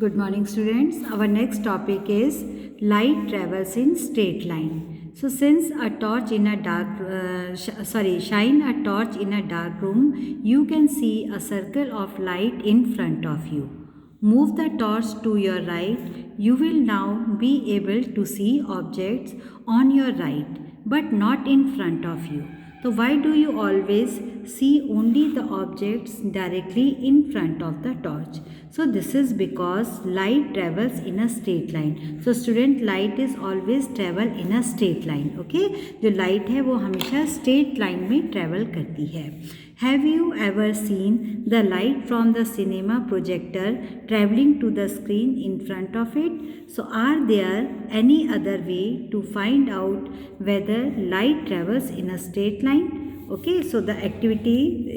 Good morning, students. Our next topic is light travels in straight line. So, since a torch in a shine a torch in a dark room, you can see a circle of light in front of you. Move the torch to your right. You will now be able to see objects on your right, but not in front of you. So, why do you always see only the objects directly in front of the torch? So, this is because light travels in a straight line. So, student, light is always travel in a straight line. Okay, जो light है वो हमेशा straight line में travel करती है. Have you ever seen the light from the cinema projector traveling to the screen in front of it? So, are there any other way to find out whether light travels in a straight line? Okay, so the activity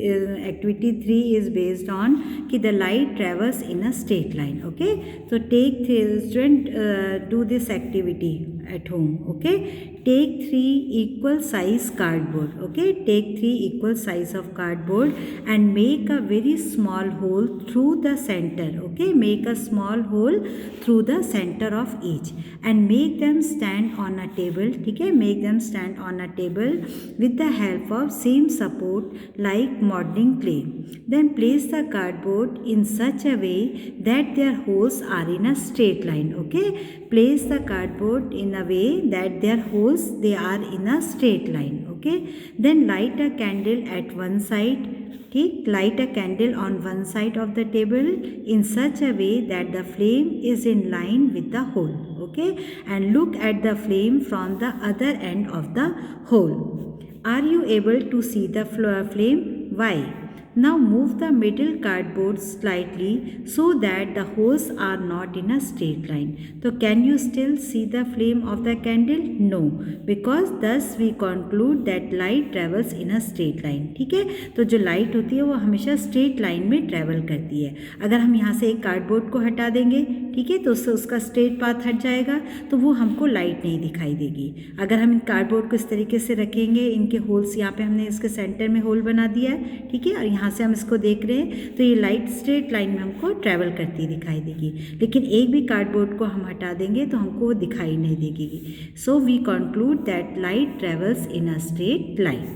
3 is based on कि the light travels in a straight line. Okay, so take student do this activity at home. Okay, take 3 equal size cardboard. Okay, take 3 equal size of cardboard and make a very small hole through the center. Okay, make a small hole through the center of each and make them stand on a table. Okay, make them stand on a table with the help of same support like modeling clay. Then place the cardboard in such a way that their holes are in a straight line. Okay, place the cardboard in a way that their holes they are in a straight line. Okay, then light a candle at one side. Okay, light a candle on one side of the table in such a way that the flame is in line with the hole. Okay, and look at the flame from the other end of the hole. Are you able to see the flame? Why? Now move the middle cardboard slightly so that the holes are not in a straight line. So can you still see the flame of the candle? No, because thus we conclude that light travels in a straight line. ठीक है, तो जो light होती है वो हमेशा straight line में travel करती है. अगर हम यहाँ से एक कार्डबोर्ड को हटा देंगे, ठीक है, तो उससे उसका स्ट्रेट पाथ हट जाएगा, तो वो हमको लाइट नहीं दिखाई देगी. अगर हम इन कार्डबोर्ड को इस तरीके से रखेंगे, इनके होल्स यहाँ पे हमने इसके सेंटर में होल बना दिया है, ठीक है, और यहाँ से हम इसको देख रहे हैं तो ये लाइट स्ट्रेट लाइन में हमको ट्रैवल करती दिखाई देगी. लेकिन एक भी कार्डबोर्ड को हम हटा देंगे तो हमको वो दिखाई नहीं देगी. So we conclude that light travels in a straight line.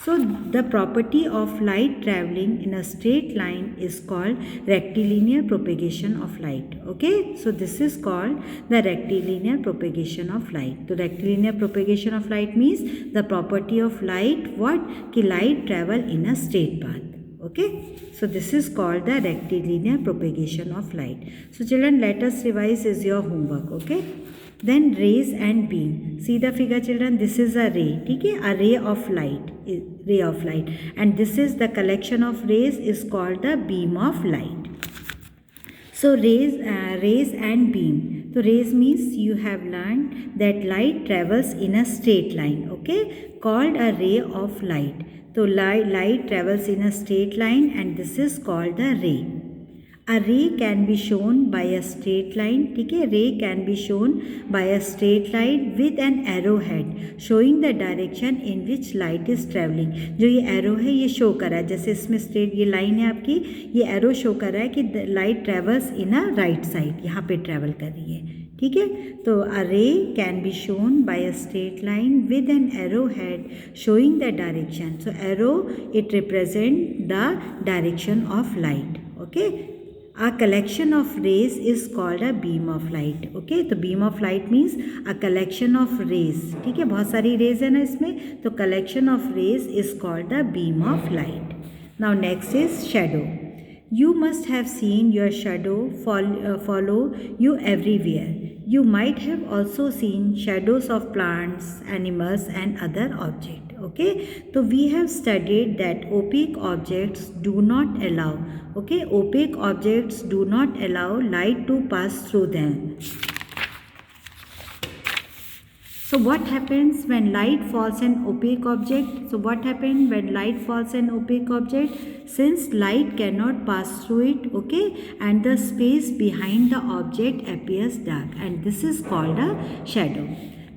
So the property of light traveling in a straight line is called rectilinear propagation of light. Okay, so this is called the rectilinear propagation of light. So rectilinear propagation of light means the property of light what? कि light travel in a straight path. Okay, so this is called the rectilinear propagation of light. So children, let us revise is your homework. Okay, then rays and beam. See the figure children, this is a ray. ठीक है, a ray of light, and this is the collection of rays is called the beam of light. So rays and beam. So rays means you have learned that light travels in a straight line. Okay, called a ray of light. So light travels in a straight line and this is called the ray. A ray can be shown by a straight line. ठीक है, ray can be shown by a straight line with an arrowhead showing the direction in which light is traveling. जो ये arrow है ये show कर रहा है, जैसे इसमें straight ये line है आपकी, ये arrow शो कर रहा है कि light travels in a right side, यहाँ पे travel कर रही है. ठीक है, तो a ray can be shown by a straight line with an arrowhead showing the direction. So arrow it represent the direction of light. Okay, a collection of rays is called a beam of light. Okay, तो beam of light means a collection of rays. ठीक है, बहुत सारी rays है ना इसमें, तो collection of rays is called the beam of light. Now next is shadow. You must have seen your shadow follow you everywhere. You might have also seen shadows of plants, animals and other objects. Okay, so we have studied that opaque objects do not allow. Okay, opaque objects do not allow light to pass through them. So what happens when light falls on opaque object? So what happens when light falls on opaque object? Since light cannot pass through it, okay, and the space behind the object appears dark, and this is called a shadow.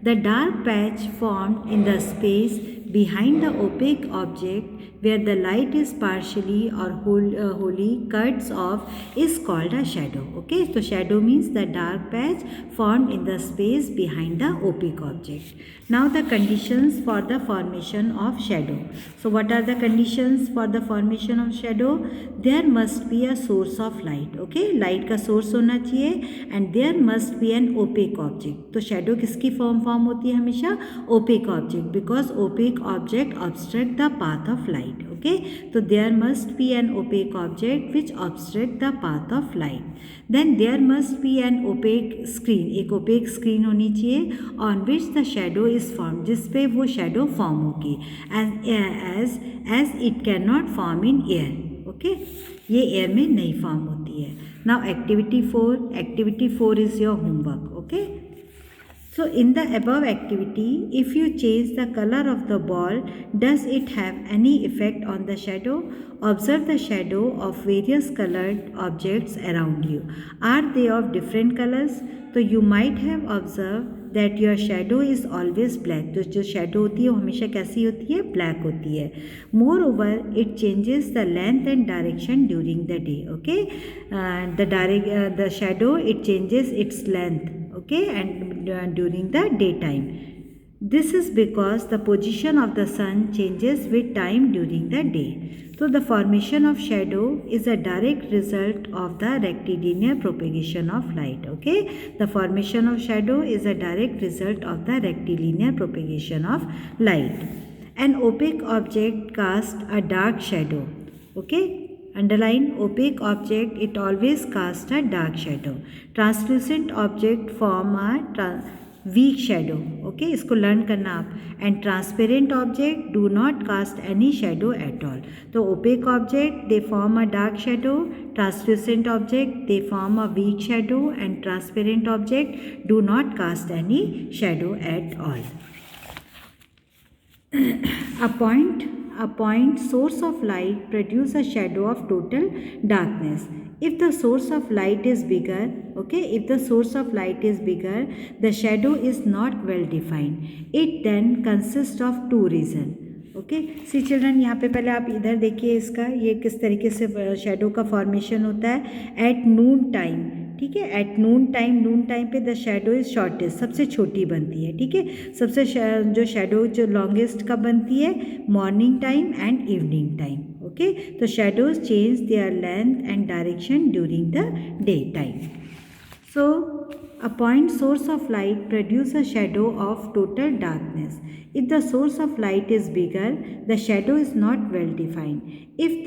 The dark patch formed in the space behind the opaque object where the light is partially or wholly cuts off is called a shadow. Okay, so shadow means the dark patch formed in the space behind the opaque object. Now the conditions for the formation of shadow. So what are the conditions for the formation of shadow? There must be a source of light. Okay, light का source होना चाहिए and there must be an opaque object. तो shadow किसकी form होती है हमेशा? Opaque object, because opaque object obstruct the path of light. Okay, so there must be an opaque object which obstruct the path of light. Then there must be an opaque screen. एक opaque screen होनी चाहिए on which the shadow is formed, जिस पे वो shadow form होगी, as it cannot form in air. Okay, ये air में नहीं form होती है. Now activity 4 is your homework. Okay, so in the above activity, if you change the color of the ball, does it have any effect on the shadow? Observe the shadow of various colored objects around you. Are they of different colors? So you might have observed that your shadow is always black. तो जो shadow होती है वो हमेशा कैसी होती है? Black होती है. Moreover, it changes the length and direction during the day. Okay, the shadow, it changes its length. Okay, and during the daytime. This is because the position of the sun changes with time during the day. So the formation of shadow is a direct result of the rectilinear propagation of light. Okay, the formation of shadow is a direct result of the rectilinear propagation of light. An opaque object casts a dark shadow. Okay, underline opaque object, it always casts a dark shadow. Translucent object form a weak shadow. Okay, इसको learn करना आप. And transparent object do not cast any shadow at all. तो opaque object they form a dark shadow, translucent object they form a weak shadow, and transparent object do not cast any shadow at all. A point source of light produce a shadow of total darkness. If the source of light is bigger, okay, if the source of light is bigger, the shadow is not well defined. It then consists of two reasons. Okay, see children, यहाँ पे पहले आप इधर देखिए इसका, ये किस तरीके से शेडो का फॉर्मेशन होता है एट नून टाइम. ठीक है, एट नून टाइम पे द शेडो इज़ शॉर्टेस्ट, सबसे छोटी बनती है. ठीक है, सबसे जो शेडो जो लॉन्गेस्ट कब बनती है? Morning time and evening time. Okay, तो shadows change their length and direction during the day time. So a point source of light produce a shadow of total darkness. If the source of light is bigger, the shadow is not well defined. It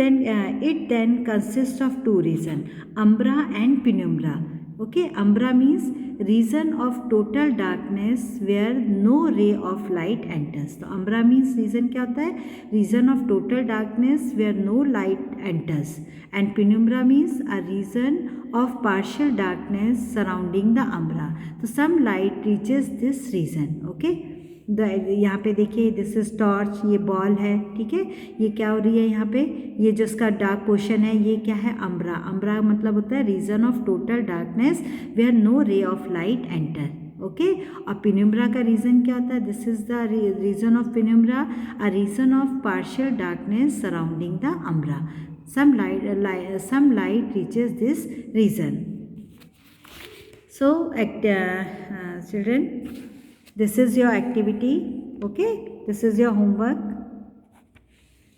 then consists of two regions, umbra and penumbra. Okay, umbra means region of total darkness where no ray of light enters. तो umbra means region क्या होता है? Region of total darkness where no light enters. And penumbra means a region of partial darkness surrounding the umbra. तो some light reaches this region. Okay, यहाँ पे देखिए this is torch, ये ball है. ठीक है, ये क्या हो रही है यहाँ पे? ये जो इसका डार्क पोर्शन है ये क्या है? अम्ब्रा. अम्ब्रा मतलब होता है region of total darkness where no ray of light enter. Okay, और पिनुम्ब्रा का रीजन क्या होता है? This is the region of penumbra, a region of partial darkness surrounding the umbra. some light reaches this region. So children, this is your activity. Okay, this is your homework.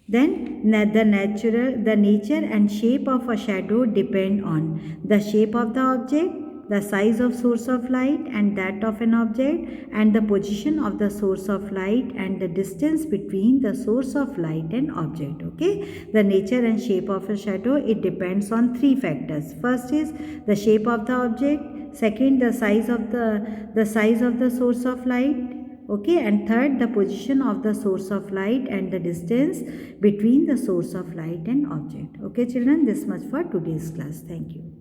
Then the nature and shape of a shadow depend on the shape of the object, the size of source of light and that of an object, and the position of the source of light and the distance between the source of light and object. Okay, the nature and shape of a shadow, it depends on three factors. First is the shape of the object, second the size of the source of light, okay, and third the position of the source of light and the distance between the source of light and object. Okay children, this much for today's class. Thank you.